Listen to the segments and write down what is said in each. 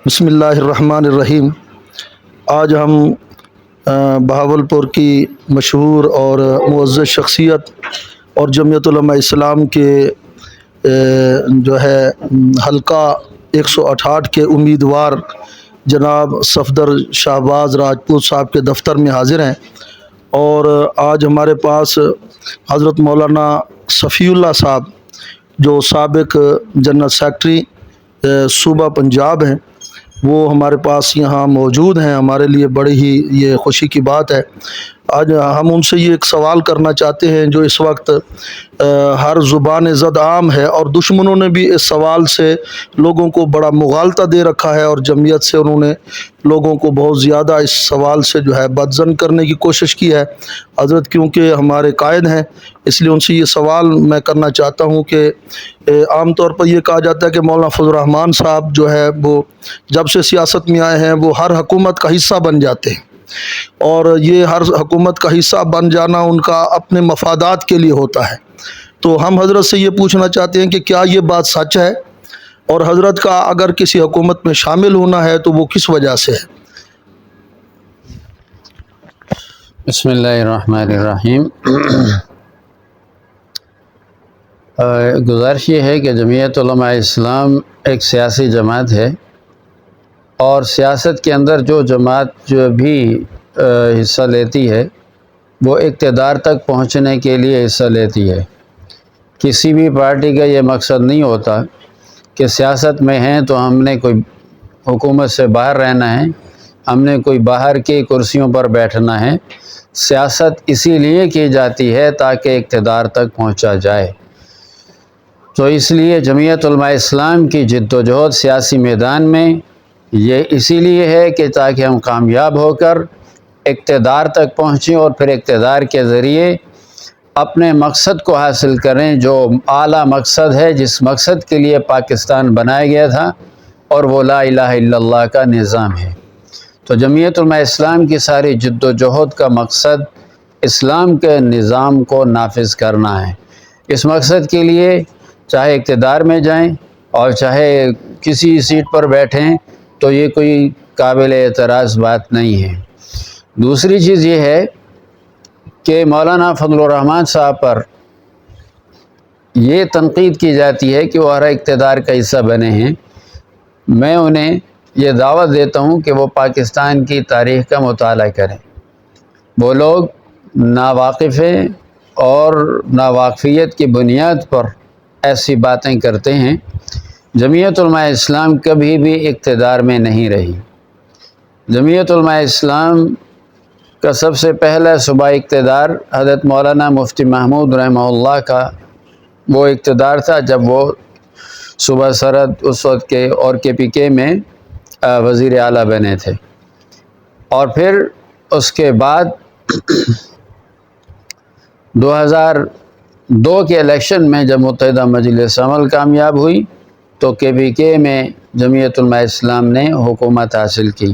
بسم اللہ الرحمن الرحیم۔ آج ہم بہاولپور کی مشہور اور معزز شخصیت اور جمعیت علماء اسلام کے جو ہے حلقہ 168 کے امیدوار جناب صفدر شہباز راجپوت صاحب کے دفتر میں حاضر ہیں، اور آج ہمارے پاس حضرت مولانا صفی اللہ صاحب جو سابق جنرل سیکرٹری صوبہ پنجاب ہیں، وہ ہمارے پاس یہاں موجود ہیں۔ ہمارے لیے بڑی ہی یہ خوشی کی بات ہے۔ آج ہم ان سے یہ ایک سوال کرنا چاہتے ہیں جو اس وقت ہر زبان زد عام ہے، اور دشمنوں نے بھی اس سوال سے لوگوں کو بڑا مغالطہ دے رکھا ہے، اور جمعیت سے انہوں نے لوگوں کو بہت زیادہ اس سوال سے جو ہے بدظن کرنے کی کوشش کی ہے۔ حضرت کیونکہ ہمارے قائد ہیں، اس لیے ان سے یہ سوال میں کرنا چاہتا ہوں کہ عام طور پر یہ کہا جاتا ہے کہ مولانا فضل الرحمان صاحب جو ہے وہ جب سے سیاست میں آئے ہیں وہ ہر حکومت کا حصہ بن جاتے ہیں، اور یہ ہر حکومت کا حصہ بن جانا ان کا اپنے مفادات کے لیے ہوتا ہے۔ تو ہم حضرت سے یہ پوچھنا چاہتے ہیں کہ کیا یہ بات سچ ہے، اور حضرت کا اگر کسی حکومت میں شامل ہونا ہے تو وہ کس وجہ سے ہے؟ بسم اللہ الرحمن الرحیم۔ گزارش یہ ہے کہ جمعیت علماء اسلام ایک سیاسی جماعت ہے، اور سیاست کے اندر جو جماعت جو بھی حصہ لیتی ہے وہ اقتدار تک پہنچنے کے لیے حصہ لیتی ہے۔ کسی بھی پارٹی کا یہ مقصد نہیں ہوتا کہ سیاست میں ہیں تو ہم نے کوئی حکومت سے باہر رہنا ہے، ہم نے کوئی باہر کی کرسیوں پر بیٹھنا ہے۔ سیاست اسی لیے کی جاتی ہے تاکہ اقتدار تک پہنچا جائے۔ تو اس لیے جمعیت علماء اسلام کی جد و جہد سیاسی میدان میں یہ اسی لیے ہے کہ تاکہ ہم کامیاب ہو کر اقتدار تک پہنچیں، اور پھر اقتدار کے ذریعے اپنے مقصد کو حاصل کریں، جو اعلیٰ مقصد ہے، جس مقصد کے لیے پاکستان بنایا گیا تھا، اور وہ لا الہ الا اللہ کا نظام ہے۔ تو جمعیت علماء اسلام کی ساری جد و جہد کا مقصد اسلام کے نظام کو نافذ کرنا ہے۔ اس مقصد کے لیے چاہے اقتدار میں جائیں اور چاہے کسی سیٹ پر بیٹھیں تو یہ کوئی قابل اعتراض بات نہیں ہے۔ دوسری چیز یہ ہے کہ مولانا فضل الرحمان صاحب پر یہ تنقید کی جاتی ہے کہ وہ ہر اقتدار کا حصہ بنے ہیں۔ میں انہیں یہ دعوت دیتا ہوں کہ وہ پاکستان کی تاریخ کا مطالعہ کریں۔ وہ لوگ ناواقف ہیں اور ناواقفیت کی بنیاد پر ایسی باتیں کرتے ہیں۔ جمعیت علماء اسلام کبھی بھی اقتدار میں نہیں رہی۔ جمعیت علماء اسلام کا سب سے پہلا صوبائی اقتدار حضرت مولانا مفتی محمود رحمہ اللہ کا وہ اقتدار تھا جب وہ صوبہ سرحد اس وقت کے اور KPK میں وزیر اعلیٰ بنے تھے، اور پھر اس کے بعد 2002 کے الیکشن میں جب متحدہ مجلس عمل کامیاب ہوئی تو KPK میں جمعیت علماء اسلام نے حکومت حاصل کی،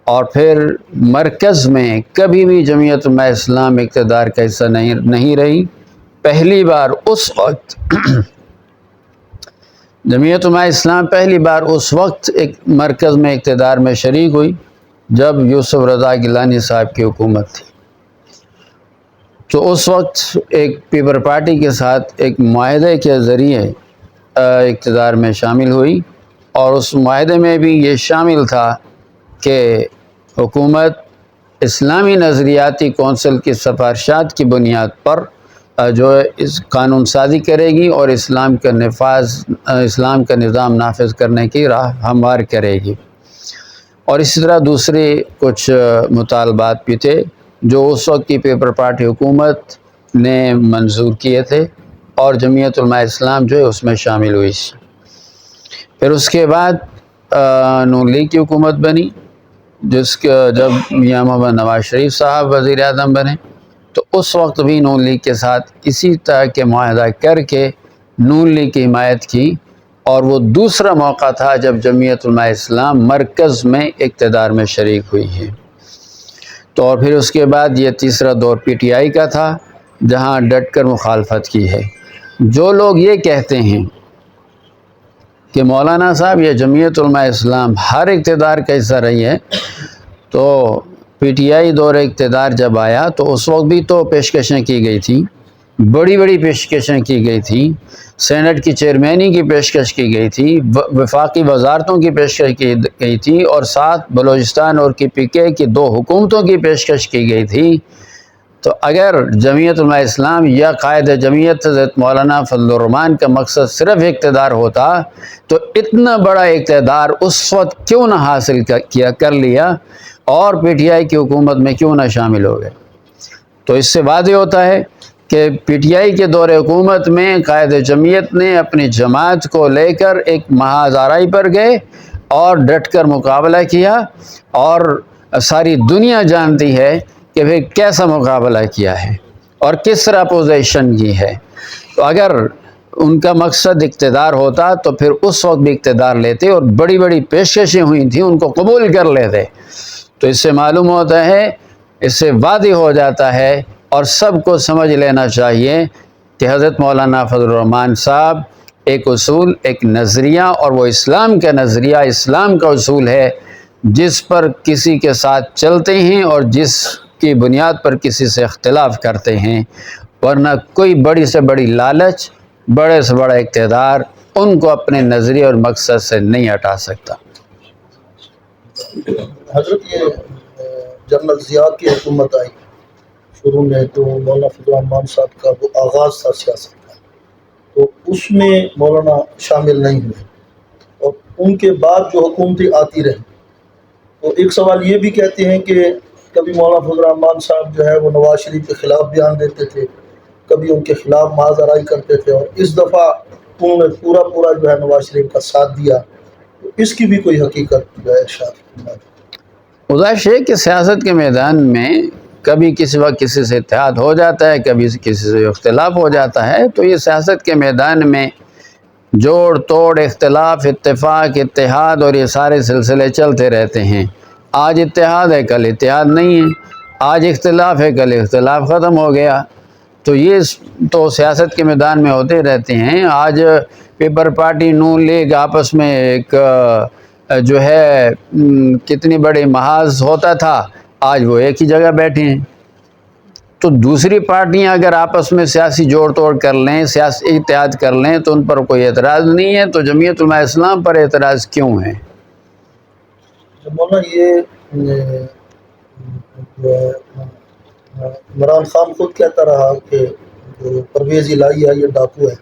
اور پھر مرکز میں کبھی بھی جمعیت علماء اسلام اقتدار کا حصہ نہیں رہی۔ پہلی بار اس وقت جمعیت علماء اسلام پہلی بار اس وقت ایک مرکز میں اقتدار میں شریک ہوئی جب یوسف رضا گیلانی صاحب کی حکومت تھی۔ تو اس وقت ایک پیپل پارٹی کے ساتھ ایک معاہدے کے ذریعے اقتدار میں شامل ہوئی، اور اس معاہدے میں بھی یہ شامل تھا کہ حکومت اسلامی نظریاتی کونسل کی سفارشات کی بنیاد پر جو اس قانون سازی کرے گی اور اسلام کا نظام نافذ کرنے کی راہ ہموار کرے گی۔ اور اسی طرح دوسرے کچھ مطالبات بھی تھے جو اس وقت کی پیپل پارٹی حکومت نے منظور کیے تھے، اور جمعیت علماء اسلام جو ہے اس میں شامل ہوئی۔ پھر اس کے بعد نون لیگ کی حکومت بنی، جب میاں محمد نواز شریف صاحب وزیر اعظم بنے، تو اس وقت بھی نون لیگ کے ساتھ اسی طرح کے معاہدہ کر کے نون لیگ کی حمایت کی، اور وہ دوسرا موقع تھا جب جمعیت علماء اسلام مرکز میں اقتدار میں شریک ہوئی ہے۔ تو اور پھر اس کے بعد یہ تیسرا دور PTI کا تھا جہاں ڈٹ کر مخالفت کی ہے۔ جو لوگ یہ کہتے ہیں کہ مولانا صاحب یہ جمعیت علماء اسلام ہر اقتدار کا حصہ رہی ہے، تو پی ٹی آئی دور اقتدار جب آیا تو اس وقت بھی تو پیشکشیں کی گئی تھی، بڑی بڑی پیشکشیں کی گئی تھی، سینٹ کی چیئرمینی کی پیشکش کی گئی تھی، وفاقی وزارتوں کی پیشکش کی گئی تھی، اور ساتھ بلوچستان اور کی پی کے کی 2 حکومتوں کی پیشکش کی گئی تھی۔ تو اگر جمعیت علماء اسلام یا قائد جمعیت حضرت مولانا فضل الرحمن کا مقصد صرف اقتدار ہوتا تو اتنا بڑا اقتدار اس وقت کیوں نہ حاصل کر لیا اور پی ٹی آئی کی حکومت میں کیوں نہ شامل ہو گئے؟ تو اس سے واضح ہوتا ہے کہ پی ٹی آئی کے دور حکومت میں قائد جمعیت نے اپنی جماعت کو لے کر ایک محاذ آرائی پر گئے اور ڈٹ کر مقابلہ کیا، اور ساری دنیا جانتی ہے کہ پھر کیسا مقابلہ کیا ہے اور کس طرح پوزیشن کی ہے۔ تو اگر ان کا مقصد اقتدار ہوتا تو پھر اس وقت بھی اقتدار لیتے اور بڑی بڑی پیشکشیں ہوئی تھیں ان کو قبول کر لیتے۔ تو اس سے معلوم ہوتا ہے، اس سے واضح ہو جاتا ہے اور سب کو سمجھ لینا چاہیے کہ حضرت مولانا فضل الرحمن صاحب ایک اصول، ایک نظریہ، اور وہ اسلام کا نظریہ، اسلام کا اصول ہے جس پر کسی کے ساتھ چلتے ہیں اور جس کی بنیاد پر کسی سے اختلاف کرتے ہیں، ورنہ کوئی بڑی سے بڑی لالچ، بڑے سے بڑا اقتدار ان کو اپنے نظریے اور مقصد سے نہیں ہٹا سکتا۔ حضرت یہ جنرل ضیاء کی حکومت آئی شروع میں، تو مولانا فضل الرحمن صاحب کا وہ آغاز تھا سیاست کا، تو اس میں مولانا شامل نہیں ہوئے، اور ان کے بعد جو حکومتیں آتی رہیں، تو ایک سوال یہ بھی کہتے ہیں کہ کبھی مولانا فضل الرحمن صاحب جو ہے وہ نواز شریف کے خلاف بیان دیتے تھے، کبھی ان کے خلاف محاذ آرائی کرتے تھے، اور اس دفعہ انہوں نے پورا جو ہے نواز شریف کا ساتھ دیا، تو اس کی بھی کوئی حقیقت جو ہے ارشاد؟ گزارش ہے کہ سیاست کے میدان میں کبھی کسی وقت کسی سے اتحاد ہو جاتا ہے، کبھی کسی سے اختلاف ہو جاتا ہے، تو یہ سیاست کے میدان میں جوڑ توڑ، اختلاف، اتفاق، اتحاد اور یہ سارے سلسلے چلتے رہتے ہیں۔ آج اتحاد ہے، کل اتحاد نہیں ہے، آج اختلاف ہے، کل اختلاف ختم ہو گیا۔ تو یہ تو سیاست کے میدان میں ہوتے رہتے ہیں۔ آج پیپل پارٹی، نون لیگ آپس میں ایک جو ہے کتنی بڑی محاذ ہوتا تھا، آج وہ ایک ہی جگہ بیٹھے ہیں۔ تو دوسری پارٹیاں اگر آپس میں سیاسی جوڑ توڑ کر لیں، سیاسی اتحاد کر لیں تو ان پر کوئی اعتراض نہیں ہے، تو جمعیت علماء اسلام پر اعتراض کیوں ہے؟ مولانا یہ عمران خان خود کہتا رہا کہ جو پرویز الہی ہے یہ ڈاکو ہے،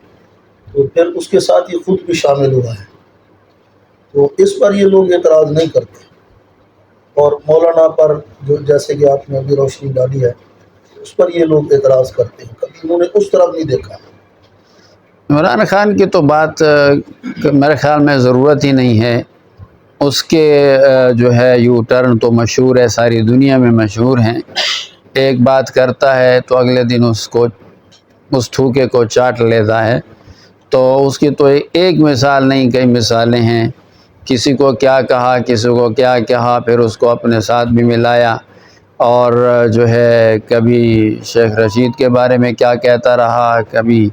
تو پھر اس کے ساتھ یہ خود بھی شامل ہوا ہے، تو اس پر یہ لوگ اعتراض نہیں کرتے، اور مولانا پر جو جیسے کہ آپ نے ابھی روشنی ڈالی ہے اس پر یہ لوگ اعتراض کرتے ہیں، کبھی انہوں نے اس طرف نہیں دیکھا۔ عمران خان کی تو بات میرے خیال میں ضرورت ہی نہیں ہے، اس کے جو ہے یو ٹرن تو مشہور ہے، ساری دنیا میں مشہور ہیں۔ ایک بات کرتا ہے تو اگلے دن اس تھوکے کو چاٹ لیتا ہے، تو اس کی تو ایک مثال نہیں، کئی مثالیں ہیں۔ کسی کو کیا کہا، کسی کو کیا کہا، پھر اس کو اپنے ساتھ بھی ملایا، اور جو ہے کبھی شیخ رشید کے بارے میں کیا کہتا رہا، کبھی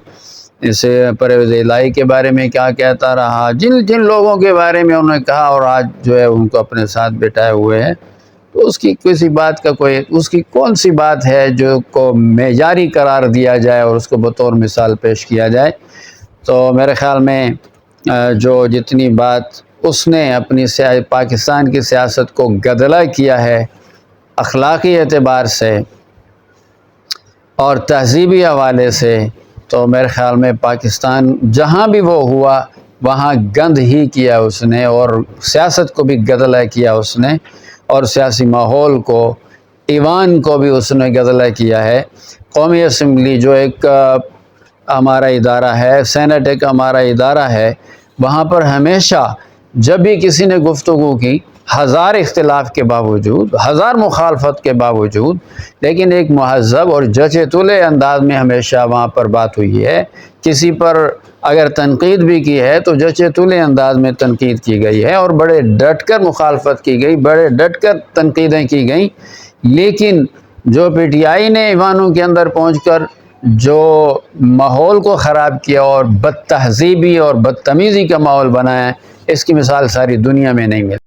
اسے پرویز الہی کے بارے میں کیا کہتا رہا، جن لوگوں کے بارے میں انہوں نے کہا، اور آج جو ہے ان کو اپنے ساتھ بٹھائے ہوئے ہیں۔ تو اس کی کسی بات کا اس کی کون سی بات ہے جو کو معیاری قرار دیا جائے اور اس کو بطور مثال پیش کیا جائے؟ تو میرے خیال میں جو جتنی بات اس نے اپنی پاکستان کی سیاست کو گدلا کیا ہے اخلاقی اعتبار سے اور تہذیبی حوالے سے، تو میرے خیال میں پاکستان جہاں بھی وہ ہوا وہاں گند ہی کیا اس نے، اور سیاست کو بھی گدلا کیا اس نے، اور سیاسی ماحول کو، ایوان کو بھی اس نے گدلا کیا ہے۔ قومی اسمبلی جو ایک ہمارا ادارہ ہے، سینٹ ایک ہمارا ادارہ ہے، وہاں پر ہمیشہ جب بھی کسی نے گفتگو کی، ہزار اختلاف کے باوجود، ہزار مخالفت کے باوجود، لیکن ایک مہذب اور جچے تلے انداز میں ہمیشہ وہاں پر بات ہوئی ہے۔ کسی پر اگر تنقید بھی کی ہے تو جچے تلے انداز میں تنقید کی گئی ہے، اور بڑے ڈٹ کر مخالفت کی گئی، بڑے ڈٹ کر تنقیدیں کی گئیں۔ لیکن جو پی ٹی آئی نے ایوانوں کے اندر پہنچ کر جو ماحول کو خراب کیا اور بد تہذیبی اور بدتمیزی کا ماحول بنایا، اس کی مثال ساری دنیا میں نہیں ملی۔